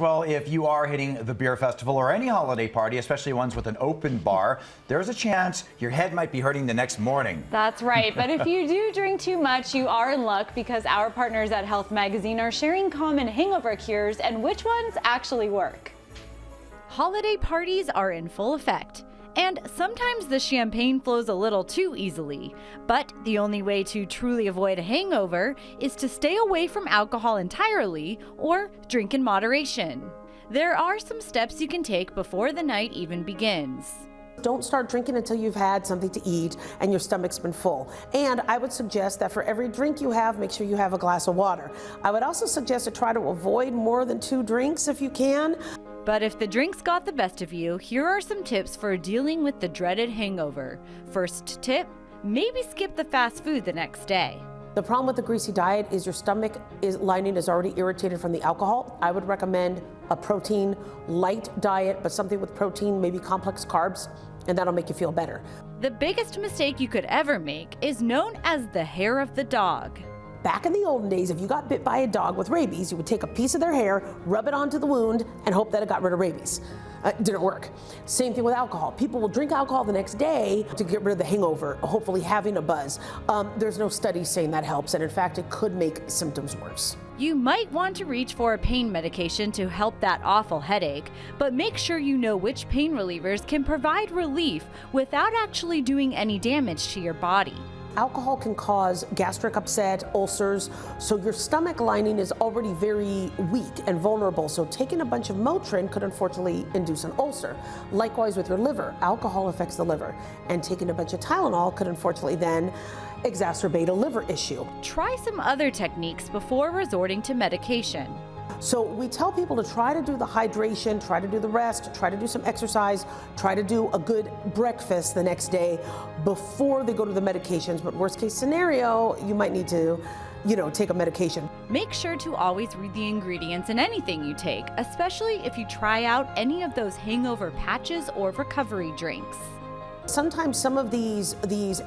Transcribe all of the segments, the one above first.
Well, if you are hitting the beer festival or any holiday party, especially ones with an open bar, there's a chance your head might be hurting the next morning. That's right. But if you do drink too much, you are in luck because our partners at Health Magazine are sharing common hangover cures and which ones actually work. Holiday parties are in full effect. And sometimes the champagne flows a little too easily. But the only way to truly avoid a hangover is to stay away from alcohol entirely or drink in moderation. There are some steps you can take before the night even begins. Don't start drinking until you've had something to eat and your stomach's been full. And I would suggest that for every drink you have, make sure you have a glass of water. I would also suggest to try to avoid more than 2 drinks if you can. But if the drinks got the best of you, here are some tips for dealing with the dreaded hangover. First tip, maybe skip the fast food the next day. The problem with the greasy diet is your stomach lining is already irritated from the alcohol. I would recommend a protein light diet, but something with protein, maybe complex carbs, and that'll make you feel better. The biggest mistake you could ever make is known as the hair of the dog. Back in the olden days, if you got bit by a dog with rabies, you would take a piece of their hair, rub it onto the wound, and hope that it got rid of rabies. It didn't work. Same thing with alcohol. People will drink alcohol the next day to get rid of the hangover, hopefully having a buzz. There's no studies saying that helps, and in fact, it could make symptoms worse. You might want to reach for a pain medication to help that awful headache, but make sure you know which pain relievers can provide relief without actually doing any damage to your body. Alcohol can cause gastric upset, ulcers, so your stomach lining is already very weak and vulnerable, so taking a bunch of Motrin could unfortunately induce an ulcer. Likewise with your liver, alcohol affects the liver, and taking a bunch of Tylenol could unfortunately then exacerbate a liver issue. Try some other techniques before resorting to medication. So we tell people to try to do the hydration, try to do the rest, try to do some exercise, try to do a good breakfast the next day before they go to the medications. But worst case scenario, you might need to, take a medication. Make sure to always read the ingredients in anything you take, especially if you try out any of those hangover patches or recovery drinks. Sometimes some of these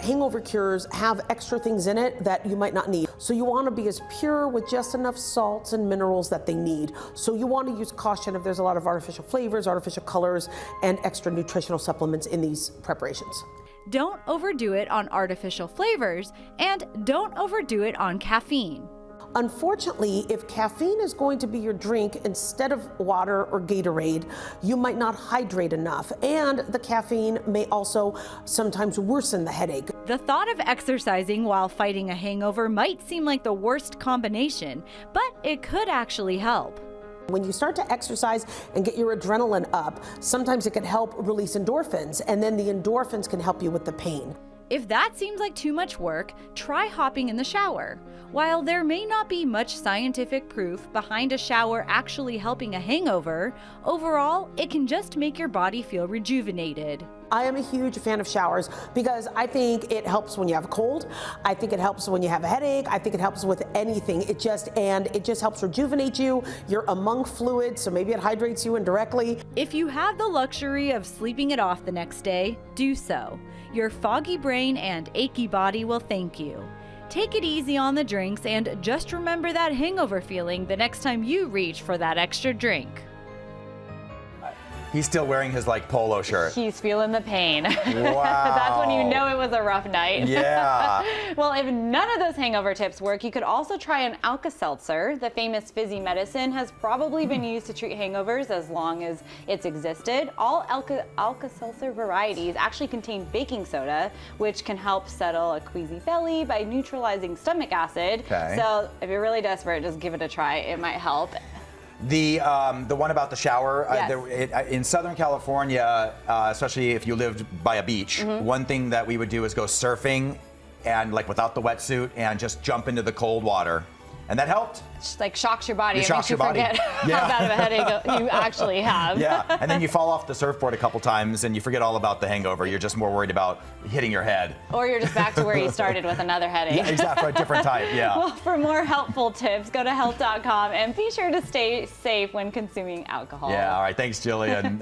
hangover cures have extra things in it that you might not need. So you want to be as pure with just enough salts and minerals that they need. So you want to use caution if there's a lot of artificial flavors, artificial colors, and extra nutritional supplements in these preparations. Don't overdo it on artificial flavors, and don't overdo it on caffeine. Unfortunately, if caffeine is going to be your drink instead of water or Gatorade, you might not hydrate enough, and the caffeine may also sometimes worsen the headache. The thought of exercising while fighting a hangover might seem like the worst combination, but it could actually help. When you start to exercise and get your adrenaline up, sometimes it can help release endorphins, and then the endorphins can help you with the pain. If that seems like too much work, try hopping in the shower. While there may not be much scientific proof behind a shower actually helping a hangover, overall, it can just make your body feel rejuvenated. I am a huge fan of showers because I think it helps when you have a cold. I think it helps when you have a headache. I think it helps with anything. It just helps rejuvenate you. You're among fluids, so maybe it hydrates you indirectly. If you have the luxury of sleeping it off the next day, do so. Your foggy brain and achy body will thank you. Take it easy on the drinks and just remember that hangover feeling the next time you reach for that extra drink. He's still wearing his polo shirt. He's feeling the pain. Wow. That's when you know it was a rough night. Yeah. Well, if none of those hangover tips work, you could also try an Alka-Seltzer. The famous fizzy medicine has probably been used to treat hangovers as long as it's existed. All Alka-Seltzer varieties actually contain baking soda, which can help settle a queasy belly by neutralizing stomach acid. Okay. So if you're really desperate, just give it a try. It might help. The one about the shower, Yes. in Southern California, especially if you lived by a beach, one thing that we would do is go surfing and without the wetsuit and just jump into the cold water. And that helped. It shocks your body. It makes you forget how bad of a headache you actually have. Yeah, and then you fall off the surfboard a couple times and you forget all about the hangover. You're just more worried about hitting your head. Or you're just back to where you started with another headache. Yeah, exactly, a different type, yeah. Well, for more helpful tips, go to health.com and be sure to stay safe when consuming alcohol. Yeah, all right, thanks, Jillian.